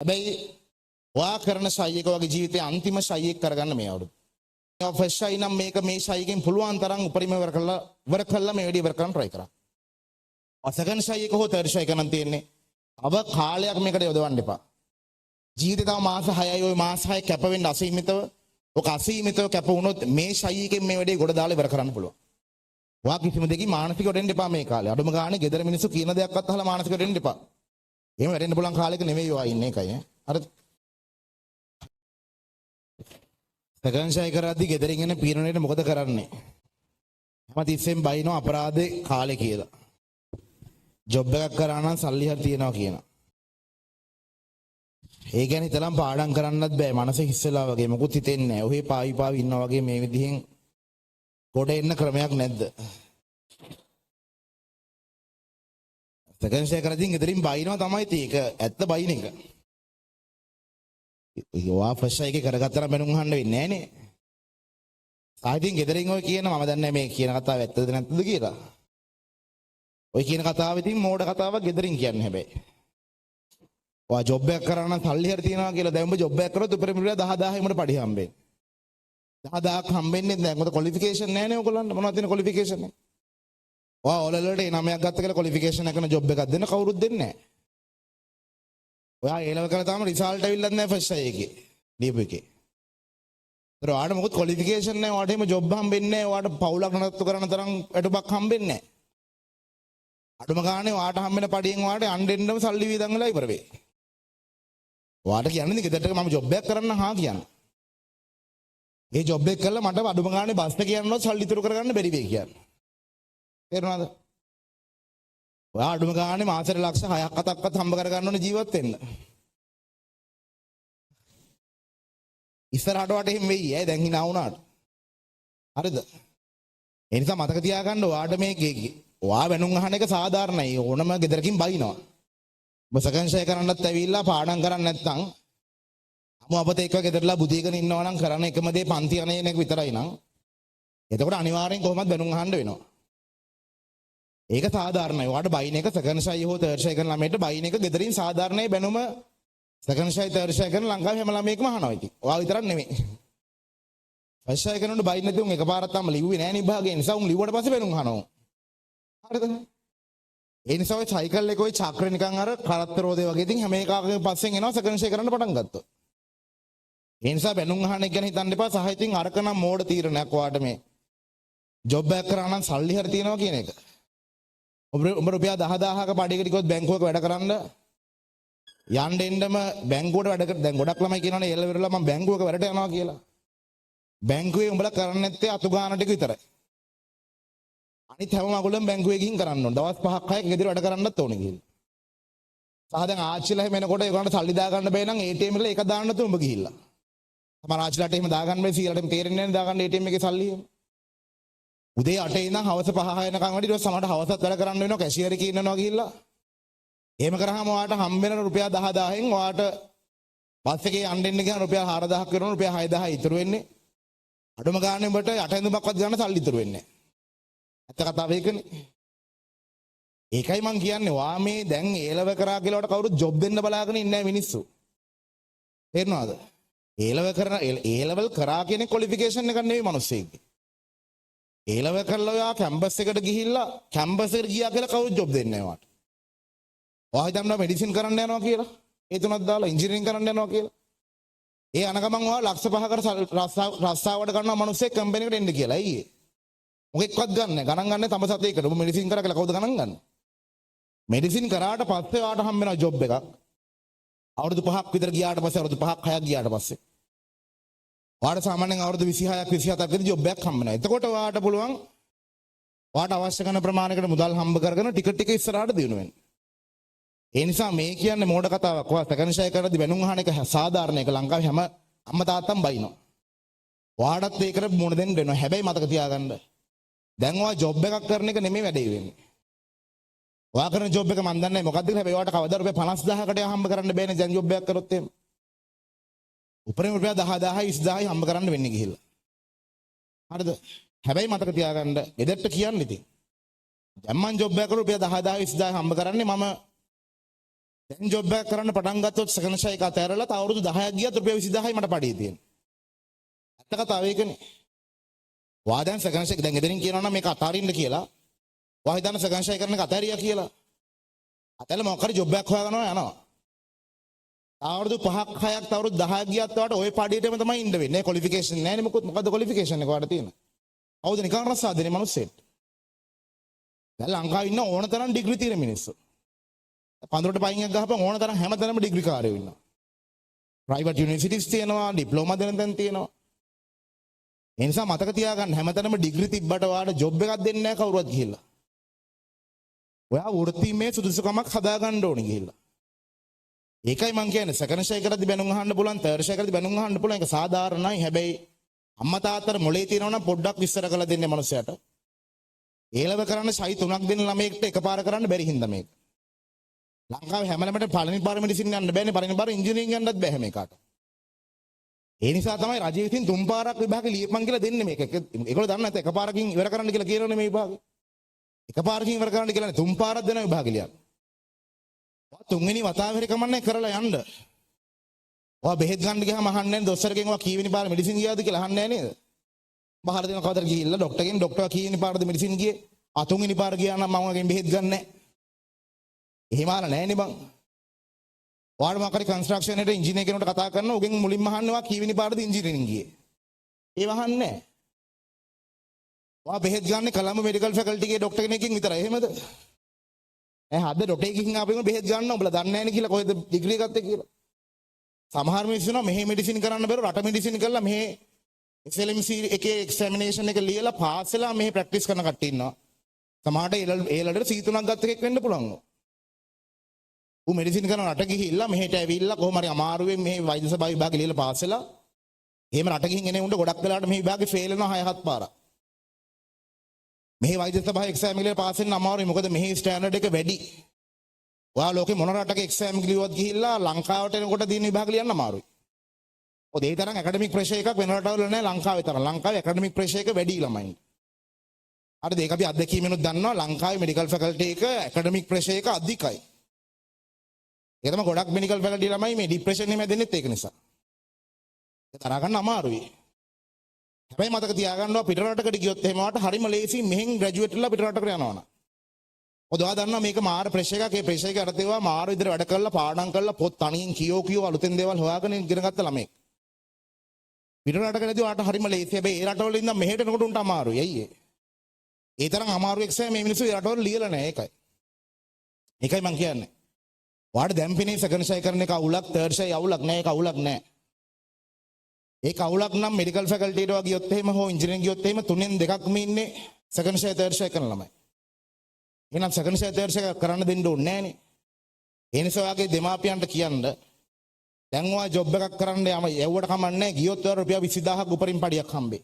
හැබැයි ඔයා කරන ශෛලියක වගේ ජීවිතයේ අන්තිම ශෛලියක් කරගන්න මේ අවුරුදු. ඔයා ෆස්ට් ශෛලිය නම් මේක මේ ශෛලියකින් පුළුවන් තරම් උපරිම ඉවර කළා මේ වැඩි ඉවර කරන්න try කරා. සෙකන්ඩ් ශෛලියක හෝ තර්ඩ් ශෛලියක නම් තියෙන්නේ අව කාලයක් මේකට යොදවන්න එපා. ජීවිතේ තව මාස 6යි ওই මාස 6 කැප වෙන්න අසීමිතව ඔක අසීමිතව කැප වුණොත් මේ ශෛලියකින් මේ වැඩේ ගොඩ දාලා ඉවර කරන්න පුළුවන්. ඔයා කිසිම දෙකින් මානසිකව වෙන්න එපා මේ කාලේ. අඩුම ගානේ ගෙදර මිනිස්සු කියන දෙයක්වත් අහලා මානසිකව වෙන්න එපා. එහෙම වෙන්න පුළුවන් කාලෙක නෙමෙයි ඔයා ඉන්නේ එකයි ඈ. හරිද? සෙකන්ඩ් ශෛලිය කරද්දී ගෙදරින් එන පීඩනයට මොකද කරන්නේ? හැමතිස්සෙම බයිනෝ අපරාධේ කාලේ කියලා. ජොබ් එකක් කරා නම් සල්ලි හරි තියනවා කියනවා. ඒ ගැන හිතලම් පාඩම් කරන්නත් බෑ. මනස හිස්සලා වගේ මොකුත් හිතෙන්නේ නැහැ. ඔහේ පාවි ඉන්නවා වගේ මේ විදිහෙන් ගොඩ එන්න ක්‍රමයක් නැද්ද? සෙකන්ඩ් ශෛලිය කරද්දී ගෙදරින් බයිනවා තමයි ඒක ඇත්ත බයින එක. ඔයා ෆස්ට් ශෛලිය කරගත්තා නම් බැනුම් අහන්න වෙන්නේ නැහැ නේ. සාහිතින් ගෙදරින් ඔය කියන මම දන්නේ මේ කියන කතාව ඇත්තද නැත්තද කියලා. ඔය කියන කතාව ඉතින් මෝඩ කතාවක් ගෙදරින් කියන්නේ හැබැයි. ඔයා ජොබ් එකක් කරා නම් සල්ලි හරි තියනවා කියලා දැන් ඔබ ජොබ් එකක් කරොත් උපරිම රුපියල් 10000 එමුට පඩි හම්බෙන්නේ. 10000ක් හම්බෙන්නේ නැහැ. මොකද ක්වොලිෆිකේෂන් නැහැ නේ ඔයගොල්ලන්ට. මොනවද තියෙන ක්වොලිෆිකේෂන් එක? ඔයා ඕලෙවල්ට ඒ 9ක් ගත්ත කියලා ක්වොලිෆිකේෂන් එකන ජොබ් එකක් දෙන්න කවුරුත් දෙන්නේ නැහැ. ඔයා ඒ ලෙවල් කරලා තාම රිසල්ට් ඇවිල්ලත් නැහැ ෆස්ට් එකේ. දීපු එකේ. ඒතර ඔයාට මොකද ක්වොලිෆිකේෂන් නැහැ. ඔයාට එහෙම ජොබ් හම්බෙන්නේ නැහැ. ඔයාට පවුලක් නඩත්තු කරන තරම් වැටුපක් හම්බෙන්නේ නැහැ. අඩුම ගානේ ඔයාට හම්බෙන පඩියෙන් ඔයාට අඬෙන්නම සල්ලි වීදන් වෙලා ඉවර වෙයි. ඔයාට කියන්නේ ගෙදරට මම ජොබ් එකක් කරන්න හා කියන්නේ. ඒ ජොබ් එක කළා මට අඩුම ගානේ බස් එක යනවත් සල්ලි ඉතුරු කරගන්න බැරි වෙයි කියන්නේ. තේරුණාද? ඔයා අඩුම ගානේ මාසෙට ලක්ෂ 6ක් 7ක්වත් හම්බ කරගන්න ඕනේ ජීවත් වෙන්න. ඉස්සරහට වට එහෙම වෙයි ඈ දැන් hina වුණාට. හරිද? ඒ නිසා මතක තියාගන්න ඔයාට මේ ඔයා වෙනුම් අහන එක සාධාරණයි. ඕනම ගෙදරකින් බයිනවා. ඔබ සෙකන්ඩ් ශෛලිය කරන්නත් ඇවිල්ලා පාඩම් කරන්නේ නැත්නම් අමු අපතේ එක්ක ගෙදරලා බුදීගෙන ඉන්නවා නම් කරන එකම දේ පන්ති යන එක විතරයි නම් එතකොට අනිවාර්යෙන් කොහොමද වෙනුම් අහන්න වෙනවා. ඒක සාධාරණයි. ඔයාට බයින් එක සෙකන්ඩ් ශෛලිය හෝ තර්ඩ් ශෛලිය කරන ළමයට බයින් එක ගෙදරින් සාධාරණයි බැනුම සෙකන්ඩ් ශෛලිය තර්ඩ් ශෛලිය කරන ලංකාවේ හැම ළමයෙක්ම අහනවා ඉතින්. ඔයා විතරක් නෙමෙයි. ෆස්ට් ශෛලිය කරනකොට බයින් නැති උන් එකපාරක් තමයි ලිව්වේ නෑ නේ විභාගේ. නිසා උන් ලිව්වට පස්සේ වෙනුම් අහනවා. හරිද? ඒ නිසා ඔය සයිකල් එක ඔය චක්‍රේ නිකන් අර කරත්තරෝදේ වගේ ඉතින් හැම එකකගේ පස්සෙන් එනවා සෙකන්ඩ් ශෛලිය කරන්න පටන් ගත්තොත්. ඒ නිසා බැනුම් අහන එක ගැන හිතන්න එපා. සහ ඉතින් අරක නම් මෝඩ තීරණයක් ඔයාට මේ ජොබ් එකක් කරා නම් සල්ලි හරි තියනවා කියන එක. ඔබ රුපියල් 10000ක පඩියකට ගියොත් බැංකුවක වැඩ කරන්න යන්න එන්නම බැංකුවට වැඩ කර දැන් ගොඩක් ළමයි කියනවනේ එල්ල වෙරලා මම බැංකුවක වැඩට යනවා කියලා. බැංකුවේ උඹලා කරන්නේ නැත්තේ අතු ගාන ටික විතරයි. අනිත් හැම මගුලම බැංකුවේ ගිහින් කරන්න ඕන. දවස් 5ක් 6ක් ගෙදර වැඩ කරන්නත් ඕනේ කියලා. සහ දැන් ආච්චිලා එහෙම එනකොට ඒගොල්ලන්ට සල්ලි දා ගන්න බැහැ නම් ATM එකේ ඒක දාන්න නැතුව උඹ ගිහිල්ලා. සමහර ආච්චිලාට එහෙම දා ගන්න බැහැ සීලාට තේරෙන්නේ නැහැ දා ගන්න ATM එකේ සල්ලි එහෙම. උදේ 8 ඉඳන් හවස 5 වෙනකන් වැඩි ඊට සමහරට හවසත් වැඩ කරන්න වෙනවා කැෂියර් එකේ ඉන්නනවා ගිහිල්ලා. එහෙම කරාම ඔයාට හම්බ වෙන රුපියල් 10000න් ඔයාට බස් එකේ යන්න එන්න ගියාම රුපියල් 4000ක් වෙනවා රුපියල් 6000 ඉතුරු වෙන්නේ. අඩුම ගානේ උඹට යට ඇඳුමක්වත් ගන්න සල්ලි ඉතුරු වෙන්නේ නැහැ. ඇත්ත කතාව ඒකනේ. ඒකයි මං කියන්නේ වා මේ දැන් ඒලව කරා කියලා වට කවුරුත් ජොබ් දෙන්න බලාගෙන ඉන්නේ නැහැ මිනිස්සු. තේරෙනවද? ඒලෙවල් කරා කියන ක්වොලිෆිකේෂන් එකක් නෙවෙයි මිනිස්සෙක්ගේ. ඒලව කරලා ඔයා කැම්පස් එකට ගිහිල්ලා කැම්පස් එකට ගියා කියලා කවුරුත් ජොබ් දෙන්නේ නැහැ වාට. ඔයා හිතන්නවා මෙඩිසින් කරන්න යනවා කියලා. ඒ තුනක් දාලා ඉන්ජිනියරින් කරන්න යනවා කියලා. ඒ අන ගමන් ඔයා ලක්ෂ 5කට රස්සාවට ගන්නවා මිනිස්සෙක් කම්පැනි එකට එන්න කියලා. අයියේ. මොකෙක්වත් ගන්න නැහැ. ගණන් ගන්න තම සතේකට. ඔබ මෙඩිසින් කරා කියලා කවුද ගණන් ගන්නේ? මෙඩිසින් කරාට පස්සේ ඔයාට හම්බ වෙනවා ජොබ් එකක්. අවුරුදු 5ක් විතර ගියාට පස්සේ අවුරුදු 5ක් 6ක් ගියාට පස්සේ ඔයාට සාමාන්‍යයෙන් අවුරුදු 26ක් 27ක් විතර ජොබ් එකක් හම්බ වෙනවා. එතකොට ඔයාට පුළුවන් ඔයාට අවශ්‍ය කරන ප්‍රමාණයකට මුදල් හම්බ කරගෙන ටික ටික ඉස්සරහට දියුණු වෙන්න. ඒ නිසා මේ කියන්නේ මෝඩ කතාවක්. ඔයා සෙකන්ඩ් ශෛලිය කරද්දී වෙනුම් අහන එක සාධාරණ එක. ලංකාවේ හැම අම්මා තාත්තම බයිනවා. ඔයාටත් ඒකට මුණ දෙන්න වෙනවා. හැබැයි මතක තියාගන්න. දැන් ඔයා ජොබ් එකක් කරන එක නෙමෙයි වැඩේ වෙන්නේ. ඔයා කරන ජොබ් එක මන් දන්නේ නැහැ මොකක්ද කියලා. හැබැයි ඔයාට කවදා රුපියල් 50000කට හම්බ කරන්න බෑනේ දැන් ජොබ් එකක් කරොත් එහෙම. උපරිම රුපියල් 10000යි 20000යි හම්බ කරන්න වෙන්නේ ගිහිල්ලා. හරිද? හැබැයි මතක තියාගන්න ගෙදරට කියන්නේ ඉතින්. දැන් මං ජොබ් එකක් කරලා රුපියල් 10000යි 20000යි හම්බ කරන්නේ මම දැන් ජොබ් එකක් කරන්න පටන් ගත්තොත් සෙකන්ඩ් ෂයි එක අතහැරලා තව අවුරුදු 10ක් ගියත් රුපියල් 20000යි මට පඩිය තියෙන්නේ. ඇත්ත කතාව ඒකනේ. වා දැන් සෙකන්ඩ් ෂයි දැන් එදෙනින් කියනවා නම් මේක අතාරින්න කියලා. වා හිතන්න සෙකන්ඩ් ෂයි කරන එක අතහැරියා කියලා. අතහැරලා මොකක් හරි ජොබ් එකක් හොයාගන්නවා යනවා. අවුරුදු 5ක් 6ක් තව අවුරුදු 10ක් ගියත් වාට ওই පඩියටම තමයි ඉන්න වෙන්නේ. ක්වොලිෆිකේෂන් නැහැ නේ මොකද ක්වොලිෆිකේෂන් එක වාට තියෙන. කවුද නිකන් රස්සාදෙනේ මිනිස්සෙත්. දැන් ලංකාවේ ඉන්න ඕන තරම් ඩිග්‍රී තියෙන මිනිස්සු. පඳුරට පයින් එකක් ගහපන් ඕන තරම් හැමතැනම ඩිග්‍රී කාරයෝ ඉන්නවා. ප්‍රයිවට් යුනිවර්සිටිස් තියෙනවා, ඩිප්ලෝමා දෙන තැන් තියෙනවා. ඒ නිසා මතක තියාගන්න හැමතැනම ඩිග්‍රී තිබ්බට වාට ජොබ් එකක් දෙන්නේ නැහැ කවුරුවත් ගිහිල්ලා. ඔයා වෘත්තීමේ සුදුසුකමක් හදාගන්න ඕනේ ගිහිල්ලා. ඒකයි මං කියන්නේ සෙකන්ඩ් ෂයි කරද්දි බැනුම් අහන්න පුළුවන්, තර්ඩ් ෂයි කරද්දි බැනුම් අහන්න පුළුවන්. ඒක සාධාරණයි. හැබැයි අම්මා තාත්තට මොලේ තියෙනවා නම් පොඩ්ඩක් විස්තර කරලා දෙන්න මනුස්සයාට. ඒලව කරන්න ෂයි 3ක් දෙන්න ළමයෙක්ට එකපාර කරන්න බැරි හින්දා මේක. ලංකාවේ හැම ළමයටම පළවෙනි පාර මෙඩිසින් යන්න බෑනේ, පළවෙනි පාර ඉංජිනේරින් යන්නත් බෑ හැම එකාට. ඒ නිසා තමයි රජය විසින් 3 පාරක් විභාග ලියපන් කියලා දෙන්නේ මේක. ඒගොල්ලෝ දන්නේ නැත්නම් එකපාරකින් ඉවර කරන්න කියලා කියනවනේ මේ විභාගේ. එකපාරකින් ඉවර කරන්න කියලා නේ 3 පාරක් දෙන විභාග ලියන්න. ඔයා තුන්වෙනි වතාව හරි කමන්නේ කරලා යන්න. ඔයා බෙහෙත් ගන්න ගියාම අහන්නේ නැහැ දොස්තරගෙන් ඔයා කීවෙනි පාර මෙඩිසින් ගියාද කියලා අහන්නේ නැහැ නේද? බහර දෙන කවදාද ගිහිල්ලා ඩොක්ටර් කීවෙනි පාරද මෙඩිසින් ගියේ? ආ තුන්වෙනි පාර ගියා නම් මම ඔයගෙන් බෙහෙත් ගන්න නැහැ. එහෙම ආලා නැහැ නේ බං. ඔයාලා මොකක් හරි කන්ස්ට්‍රක්ෂන් එකට ඉංජිනේර කෙනෙකුට කතා කරනවා උගෙන් මුලින්ම අහන්නවා කීවෙනි පාරද ඉංජිනේරින් ගියේ. ඒව අහන්නේ නැහැ. ඔයා බෙහෙත් ගන්න කොළඹ මෙඩිකල් ෆැකල්ටි එකේ ડોක්ටර් කෙනෙක්ගෙන් විතරයි. එහෙමද? හද ඩොට් එකකින් ආපෙම බෙහෙත් ගන්න උඹලා දන්නේ නැහැ නේ කියලා කොහෙද ඩිග්‍රී ගත්තේ කියලා. සමහර මිනිස්සු නෝ මෙහෙ මෙඩිසින් කරන්න බැරුව රට මෙඩිසින් කරලා මෙහෙ SLMC එකේ එක්සැමිනේෂන් එක ලියලා පාස් වෙලා මෙහෙ ප්‍රැක්ටිස් කරන කට්ටිය ඉන්නවා. සමහරට ඒලලට C3ක් ගත්ත එකෙක් වෙන්න පුළුවන්. ඌ මෙඩිසින් කරන රට ගිහිල්ලා මෙහෙට ඇවිල්ලා කොහොම හරි අමාරුවෙන් මෙහෙ වෛද්‍ය සභාව විභාගේ ලියලා පාස් වෙලා එහෙම රට ගිහින් එනේ උන්ට ගොඩක් වෙලාවට මෙහෙ විභාගේ ෆේල් වෙනවා 6-7 පාරක්. මෙහි වෛද්‍ය සභාව එක්සෑම් එකේ පාස් වෙන්න අමාරුයි. මොකද මෙහි ස්ටෑන්ඩඩ් එක වැඩි. ඔයා ලෝකේ මොන රටක එක්සෑම් එක ලියුවත් ගිහිල්ලා ලංකාවට එනකොට දින විභාග ලියන්න අමාරුයි. ඔය ඒ තරම් ඇකඩමික් ප්‍රෙෂර් එකක් වෙන රටවල නැහැ ලංකාවේ තරම්. ලංකාවේ ඇකඩමික් ප්‍රෙෂර් එක වැඩි ළමයින්. හරිද? ඒක අපි අත්දැකීමෙනුත් දන්නවා ලංකාවේ මෙඩිකල් ෆැකල්ටි එක ඇකඩමික් ප්‍රෙෂර් එක අධිකයි. ඒක තමයි ගොඩක් මෙඩිකල් ෆැකල්ටි ළමයි මේ ડિප්‍රෙෂන් එකෙන් මැදෙන්නෙත් ඒක නිසා. ඒක තරහ ගන්න අමාරුයි. හැබැයි මතක තියාගන්නවා පිට රටකට ගියොත් එහෙම වට හරිම ලේසි මෙහෙන් ග්‍රැජුවේට් වෙලා පිට රටකට යනවනම්. ඔයා දන්නවා මේක මාර ප්‍රෙෂර් එකක්. ඒ ප්‍රෙෂර් එක අරතේවා මාර විදිහට වැඩ කරලා පාඩම් කරලා පොත් තනියෙන් කියෝ අලුතෙන් දේවල් හොයාගෙන ඉගෙන ගත්ත ළමෙක්. පිට රටකදී වාට හරිම ලේසි. හැබැයි ඒ රටවල ඉඳන් මෙහෙට එනකොට උන්ට අමාරුයි. ඇයි ඒ? ඒ තරම් අමාරු එක්සෑම් මේ මිනිස්සු ඒ රටවල ලියලා නැහැ. ඒකයි. ඒකයි මං කියන්නේ. වාට දැන් පිනේ සෙකන්ඩ් ෂයි කරන එක අවුලක්, තර්ඩ් ෂයි අවුලක් නැහැ. ඒක අවුලක් නැහැ. ඒක අවුලක් නම් මෙඩිකල් ෆැකල්ටි එකට ගියොත් එහෙම හෝ ඉංජිනේරින් ගියොත් එහෙම තුනෙන් දෙකක්ම ඉන්නේ සෙකන්ඩ් ෂයි තර්ඩ් ෂයි කරන ළමයි. එහෙනම් සෙකන්ඩ් ෂයි තර්ඩ් ෂයි කරන්න දෙන්න ඕනේ නැහනේ. ඒ නිසා ඔයාගේ දෙමාපියන්ට කියන්න දැන් ඔයා ජොබ් එකක් කරන්න යවුවට කමන්නේ නැහැ. ගියොත් ඔයාලා රුපියල් 20000ක් උපරිම පඩියක් හම්බෙයි.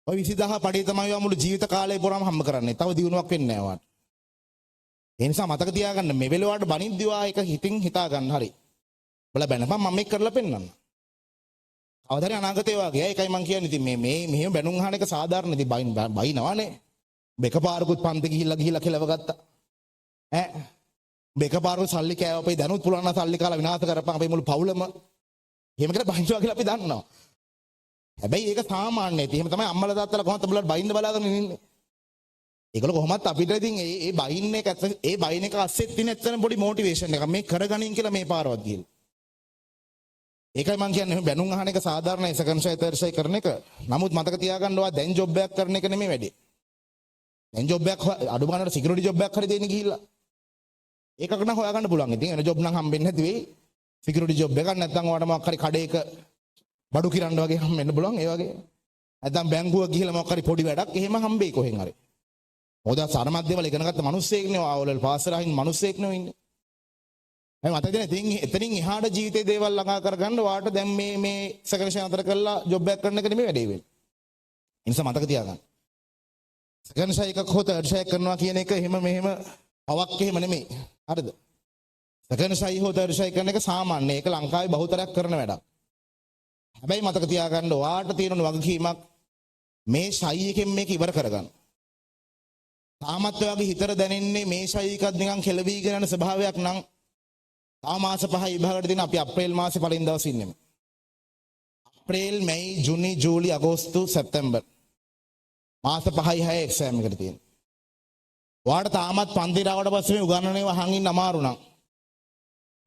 ඔය 20000 පඩිය තමයි ඔයා මුළු ජීවිත කාලය පුරාම හම්බ කරන්නේ. තව දිනුවක් වෙන්නේ නැහැ ඔයාට. ඒ නිසා මතක තියාගන්න මේ වෙලාවට බනිද්දි ඔයා එක හිතින් හිතා ගන්න හරි. ඔයාලා බැනපන් මම මේක කරලා පෙන්නන්න. අවදාරි අනාගතේ වගේ. ඒකයි මං කියන්නේ ඉතින් මේ මෙහෙම බැනුම් අහන එක සාධාරණ. ඉතින් බයිනවනේ. බෙකපාරකුත් පන්ති ගිහිල්ලා කෙලව ගත්තා. බෙකපාරකුත් සල්ලි කෑවපේ දැනුත් පුළුවන් නම් සල්ලි කාලා විනාශ කරපන් අපේ මුළු පවුලම. එහෙම කියලා බයින්නවා කියලා අපි දන්නවා. හැබැයි ඒක සාමාන්‍යයි. එහෙම තමයි අම්මලා තාත්තලා කොහොමද උඹලට බයින්න බලාගෙන ඉන්නේ. ඒගොල්ලෝ කොහොමත් අපිට ඉතින් ඒ බයින් එක අස්සෙත් තියෙන එතන පොඩි මොටිවේෂන් එකක් මේ කරගනින් කියලා මේ පාරවත් ගිහිල්ලා. ඒකයි මං කියන්නේ බැනුම් අහන එක සාධාරණයි සෙකන්ඩ් ෂයි තර්ඩ් ෂයි කරන එක. නමුත් මතක තියාගන්න ඕවා දැන් ජොබ් එකක් කරන එක නෙමෙයි වැඩි. දැන් ජොබ් එකක් අඩු ගන්නට සිකියුරිටි ජොබ් එකක් හරි දෙන්න ගිහිල්ලා. ඒකක නම් හොයාගන්න පුළුවන්. ඉතින් එන ජොබ් නම් හම්බෙන්නේ නැති වෙයි. සිකියුරිටි ජොබ් එකක් නැත්නම් ඔයාලට මොකක් හරි කඩේක බඩු කිරන්න වගේ හම්බෙන්න පුළුවන්. ඒ වගේ. නැත්නම් බැංකුවක ගිහිල්ලා මොකක් හරි පොඩි වැඩක් එහෙම හම්බෙයි කොහෙන් හරි. මොකද සරමත් දේවල් ඉගෙන ගත්ත මිනිස්සෙක්නේ ආවල පාස් කරහින් මිනිස්සෙක් නෙවෙයි ඉන්නේ. මම මතක තියෙන එතනින් එහාට ජීවිතේ දේවල් ළඟා කරගන්න වාට දැන් මේ සෙකන්ඩ් ෂයි අතර කරලා ජොබ් එකක් කරන එක නෙමෙයි වැඩේ වෙන්නේ. ඒ නිසා මතක තියාගන්න. සෙකන්ඩ් ෂයි එකක් හෝ තර්ඩ් ෂයි කරනවා කියන එක එහෙම මෙහෙම පවක් එහෙම නෙමෙයි. හරිද? සෙකන්ඩ් ෂයි හෝ තර්ඩ් ෂයි කරන එක සාමාන්‍ය. ඒක ලංකාවේ බහුතරයක් කරන වැඩක්. හැබැයි මතක තියාගන්න ඔයාට තියෙන වගකීමක් මේ ෂයි එකෙන් මේක ඉවර කරගන්න. තාමත් ඔයාගේ හිතට දැනෙන්නේ මේ ෂයි එකත් නිකන් කෙලවීගෙන යන ස්වභාවයක් නම් මාස 5 විභාගයට දෙන අපි අප්‍රේල් මාසේ පළවෙනි දවසේ ඉන්නේ. අප්‍රේල්, මැයි, ජූනි, ජූලි, අගෝස්තු, සැප්තැම්බර්. මාස 5යි 6යි එක්සෑම් එකට තියෙනවා. ඔයාට තාමත් පන්තියට ආවට පස්සේ මේ උගන්වන්නේ වහන් ඉන්න අමාරු නම්.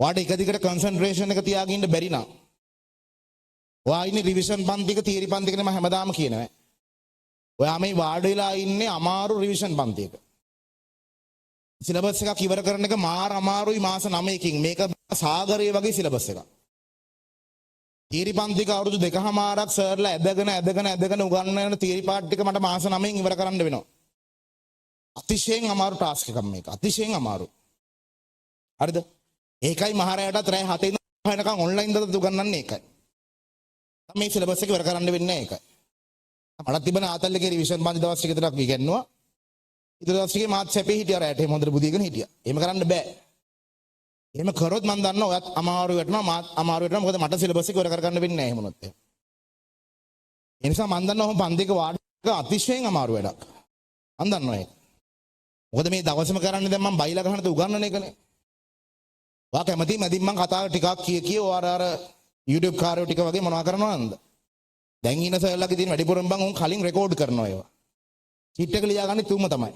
ඔයාට එක දිගට කන්සන්ට්‍රේෂන් එක තියාගෙන ඉන්න බැරි නම්. ඔයා ඉන්නේ රිවිෂන් පන්තික, තියරි පන්තික නේ මම හැමදාම කියනවා. ඔයා මේ වාඩි වෙලා ඉන්නේ අමාරු රිවිෂන් පන්තියක. සිලබස් එකක් ඉවර කරන එක මාර අමාරුයි මාස 9කින්. මේක සාගරයේ වගේ සිලබස් එකක්. තියරි පන්තික අවුරුදු 2කමාරක් සර්ලා ඇදගෙන උගන්වන තියරි පාර්ට් ටික මට මාස 9න් ඉවර කරන්න වෙනවා. අතිශයින් අමාරු ටාස්ක් එකක් මේක. අතිශයින් අමාරු. හරිද? ඒකයි මහරයටත් රෑ 7 ඉඳන් වෙනකන් ඔන්ලයින් දත උගන්වන්නේ ඒකයි. මේ සිලබස් එක ඉවර කරන්න වෙන්නේ ඒකයි. මට තිබෙන ආතල් එකේ රිවිෂන් පන්ති දවස් ටික විතරක් ඉගෙනුවා. ඊට දවස් ටිකේ මාත් සැපේ හිටියා රැට. එහෙම හොඳට බුදියගෙන හිටියා. එහෙම කරන්න බෑ. එහෙම කරොත් මම දන්නවා ඔයත් අමාරු වෙටනවා මාත් අමාරු වෙටනවා. මොකද මට සිලබස් එක ඉවර කරගන්න වෙන්නේ නැහැ එහෙම වුණොත්. ඒ නිසා මම දන්නවා ඔහොම පන්තික වාඩි අතිශයින් අමාරු වැඩක්. මම දන්නවා ඒක. මොකද මේ දවසම කරන්නේ දැන් මම බයිලා ගහනද උගන්නන එකනේ. ඔයා කැමති මැදින් මම කතාව ටිකක් කිය අර YouTube කාර්යෝ ටික වගේ මොනවා කරනවද? දැන් ඉන්න සර්ලාගේ තියෙන වැඩිපුරම බං උන් කලින් රෙකෝඩ් කරනවා ඒවා. චීට් එක ලියාගන්නේ තුම තමයි.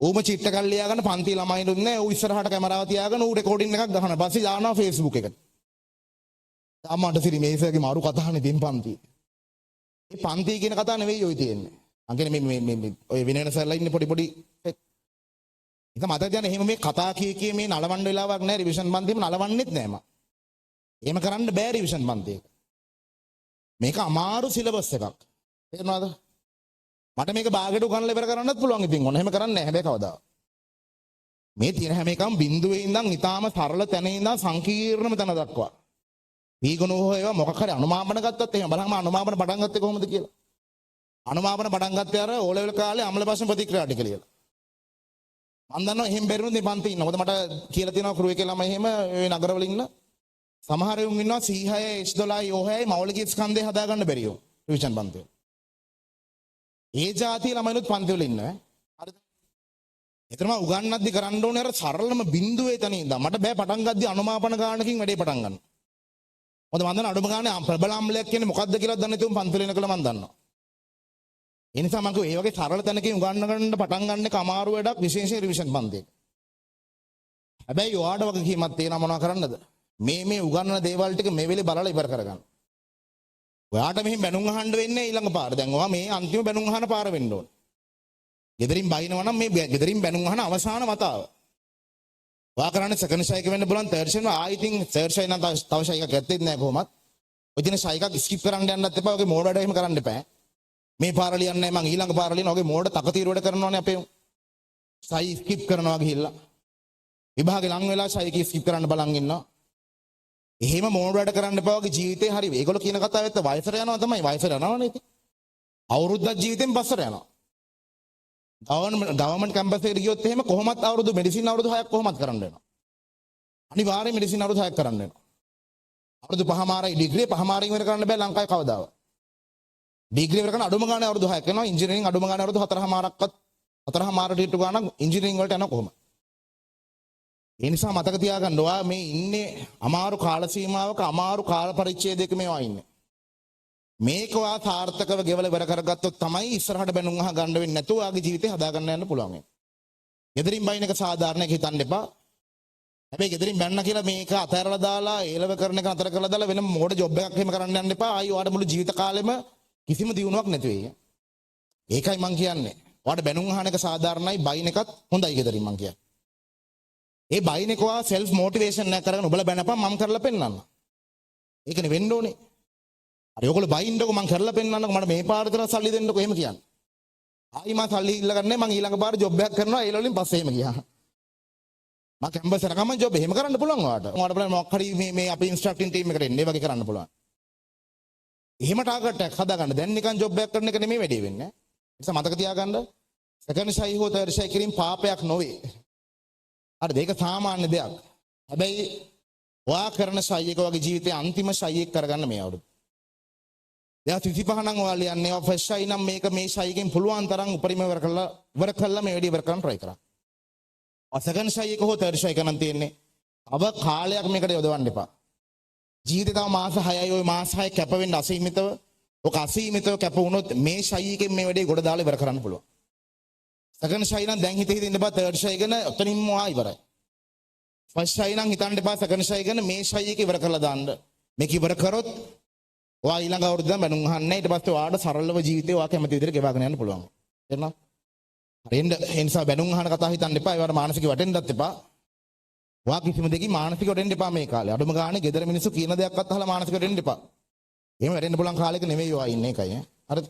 ඌම චීට් එකක් ලියාගන්න පන්ති ළමයි දුන්නේ ඌ ඉස්සරහට කැමරාව තියාගෙන ඌ රෙකෝඩින් එකක් ගහනවා. පස්සේ දානවා Facebook එකට. අම්මන්ට සිරි මේසගේ මාරු කතානේ දෙන් පන්ති. මේ පන්ති කියන කතාව නෙවෙයි ඔය තියෙන්නේ. මං කියන්නේ මේ ඔය විනයන සර්ලා ඉන්නේ පොඩි ඉතින් මට දැන් එහෙම මේ කතා කිය මේ නලවන්න වෙලාවක් නැහැ රිවිෂන් පන්තිෙම නලවන්නෙත් නැහැ මම. එහෙම කරන්න බෑ රිවිෂන් පන්තියක. මේක අමාරු සිලබස් එකක්. තේරෙනවද? මට මේක බාගෙට උගන්වලා ඉවර කරන්නත් පුළුවන් ඉතින් ඔන්න එහෙම කරන්නේ නැහැ හැබැයි කවදා. මේ තියෙන හැම එකම බිඳුවේ ඉඳන් ඊටාම සරල තැනේ ඉඳන් සංකීර්ණම තැන දක්වා. පීගනෝ ඒවා මොකක් හරි අනුමාපන ගත්තත් එහෙම බලන්න අනුමාපන පටන් ගත්තේ කොහොමද කියලා. අනුමාපන පටන් ගත්තේ අර ඕ ලෙවල් කාලේ අම්ල ප්‍රශ්න ප්‍රතික්‍රියා ටික කියලා. මම දන්නවා එහෙම බැරිුණොත් මේ පන්ති ඉන්න. මොකද මට කියලා තියෙනවා ක්‍රුවේ කියලා මම එහෙම මේ නගරවල ඉන්න සමහර උන් ඉන්නවා C6 H12 O6 මෞලික ස්කන්ධය හදාගන්න බැරි උන් රිවිෂන් පන්තිවල. ඒ જાතිය ළමයිනුත් පන්තිවල ඉන්නවා. හරිද? ඒතරම උගන්නද්දි කරන්න ඕනේ අර සරලම බිඳුවේ තැන ඉඳන්. මට බෑ පටන් ගද්දි අනුමාපන ගානකින් වැඩේ පටන් ගන්න. මොකද මම දන්න අඩුම ගානේ ප්‍රබල අම්ලයක් කියන්නේ මොකක්ද කියලා දන්නේ නැතුව පන්තිවල ඉනකලා මම දන්නවා. ඒ නිසා මම කිව්වා මේ වගේ සරල තැනකින් උගන්න ගන්න පටන් ගන්න එක අමාරු වැඩක් විශේෂයෙන් රිවිෂන් පන්තියක. හැබැයි ඔයාට වගේ කීමක් තියෙනවා මොනවා කරන්නද? මේ උගන්නන දේවල් ටික මේ වෙලේ බලලා ඉවර කරගන්න. ඔයාට මෙහෙම බැනුම් අහන්න වෙන්නේ ඊළඟ පාර. දැන් ඔයා මේ අන්තිම බැනුම් අහන පාර වෙන්න ඕන. ගෙදරින් බයිනවා නම් මේ ගෙදරින් බැනුම් අහන අවසාන වතාව. ඔයා කරන්නේ සෙකන්ඩ් ෂයි එක වෙන්න බලන් තර්ඩ් ෂයි වා ඉතින් තර්ඩ් ෂයි නම් තව ෂයි එකක් ඇත්තෙත් නැහැ කොහොමත්. ඔය දින ෂයි එකක් ස්කිප් කරන්න යන්නත් එපා. ඔගේ මෝඩ වැඩ එහෙම කරන්න එපා. මේ පාර ලියන්නේ මම ඊළඟ පාර ලියනවා. ඔගේ මෝඩ තකතිර වැඩ කරනවානේ අපේ. ෂයි ස්කිප් කරනවා ගිහිල්ලා. විභාගේ ලඟ වෙලා ෂයි එක ස්කිප් කරන්න බලන් ඉන්නවා. එහෙම මෝඩ වැඩ කරන්න එපා. වගේ ජීවිතේ හරි. ඒගොල්ලෝ කියන කතාව ඇත්ත වයසට යනවා තමයි. වයසට යනවනේ ඉතින්. අවුරුද්දක් ජීවිතෙන් පස්සට යනවා. ගවර්න්මන්ට් කැම්පස් එකට ගියොත් එහෙම කොහොමත් අවුරුදු මෙඩිසින් අවුරුදු 6ක් කොහොමත් කරන්න වෙනවා. අනිවාර්යයෙන් මෙඩිසින් අවුරුදු 6ක් කරන්න වෙනවා. අවුරුදු 5මාරයි ඩිග්‍රී 5මාරින් ඉවර කරන්න බෑ ලංකාවේ කවදාවත්. ඩිග්‍රී ඉවර කරන අඩුම ගානේ අවුරුදු 6ක් වෙනවා. ඉංජිනේරින් අඩුම ගානේ අවුරුදු 4මාරක්වත් 4මාරට හිටු ගානක් ඉංජිනේරින් වලට යනවා කොහොමද? ඒ නිසා මතක තියාගන්න ඔයා මේ ඉන්නේ අමාරු කාල සීමාවක අමාරු කාල පරිච්ඡේදයක මේවා ඉන්නේ. මේක ඔයා සාර්ථකව ගෙවල ඉවර කරගත්තොත් තමයි ඉස්සරහට බැනුම් අහ ගන්න වෙන්නේ නැතුව ඔයාගේ ජීවිතේ හදා ගන්න යන්න පුළුවන් වෙන්නේ. ගෙදරින් බයින් එක සාධාරණයක් හිතන්න එපා. හැබැයි ගෙදරින් බැන්න කියලා මේක අතහැරලා දාලා ඒලව කරන එක අතර කරලා දාලා වෙන මොඩ ජොබ් එකක් එහෙම කරන්න යන්න එපා. ආයි ඔයාට මුළු ජීවිත කාලෙම කිසිම දියුණුවක් නැති වෙයි. ඒකයි මං කියන්නේ. ඔයාට බැනුම් අහන එක සාධාරණයි බයින් එකත් හොඳයි ගෙදරින් මං කියන්නේ. ඒ බයින් එක ඔයා සෙල්ෆ් මොටිවේෂන් එක කරගෙන ඔබලා බැනපන් මම කරලා පෙන්නන්න. ඒකනේ වෙන්න ඕනේ. හරි ඔයගොල්ලෝ බයින්ඩකෝ මං කරලා පෙන්නන්නකෝ මට මේ පාර විතර සල්ලි දෙන්නකෝ එහෙම කියන්නේ. ආයි මං සල්ලි ඉල්ලගන්නේ මං ඊළඟ පාර ජොබ් එකක් කරනවා ඒ වලින් පස්සේ එහෙම ගියා. මම කැම්පස් එකක මම ජොබ් එහෙම කරන්න පුළුවන් ඔයාට. ඔයාට බලන්න මොකක් හරි මේ අපේ ඉන්ස්ට්‍රක්ටින් ටීම් එකට එන්න ඒ වගේ කරන්න පුළුවන්. එහෙම ටාගට් එකක් හදාගන්න. දැන් නිකන් ජොබ් එකක් කරන එක නෙමෙයි වැඩේ වෙන්නේ. ඒ නිසා මතක තියාගන්න සෙකන්ඩ් ෂයි හෝ තර්ඩ් ෂයි කිරීම පාපයක් නොවේ. හරිද? ඒක සාමාන්‍ය දෙයක්. හැබැයි ඔයා කරන ෂයි එක වගේ ජීවිතේ අන්තිම ෂයි එක කරගන්න මේ අවුරුදු. දැන් 35 නම් ඔයා ලියන්නේ ඔය ෆස්ට් ෂයි නම් මේක මේ ෂයි එකෙන් පුළුවන් තරම් උපරිම ඉවර කළා මේ වැඩි ඉවර කරන්න try කරා. සෙකන්ඩ් ෂයි එක හෝ තර්ඩ් ෂයි එක නම් තියෙන්නේ අව කාලයක් මේකට යොදවන්න එපා. ජීවිතේ තව මාස 6යි ওই මාස 6 කැප වෙන්න අසීමිතව ඔක අසීමිතව කැප වුණොත් මේ ෂයිකෙන් මේ වැඩේ ගොඩ දාලා ඉවර කරන්න පුළුවන්. සෙකන්ඩ් ෂයි නම් දැන් හිතේ ඉන්න එපා තර්ඩ් ෂයි ගැන ඔතනින්ම ආ ඉවරයි. ෆස්ට් ෂයි නම් හිතන්න එපා සෙකන්ඩ් ෂයි ගැන මේ ෂයි එක ඉවර කරලා දාන්න. මේක ඉවර කරොත් ඔයා ඊළඟ අවුරුද්දම බැනුම් අහන්නේ ඊට පස්සේ ඔයාට සරලව ජීවිතේ ඔයා කැමති විදිහට ගෙවාගෙන යන්න පුළුවන්. තේරුණා? හරිද? ඒ නිසා බැනුම් අහන කතා හිතන්න එපා. ඒවට මානසික වටෙන්නත් එපා. ඔයා කිසිම දෙකින් මානසික වටෙන්න එපා මේ කාලේ. අඩුම ගානේ ගෙදර මිනිස්සු කියන දෙයක්වත් අහලා මානසික වටෙන්න එපා. එහෙම වැටෙන්න පුළුවන් කාලෙක නෙවෙයි ඔයා ඉන්නේ එකයි ඈ. හරිද?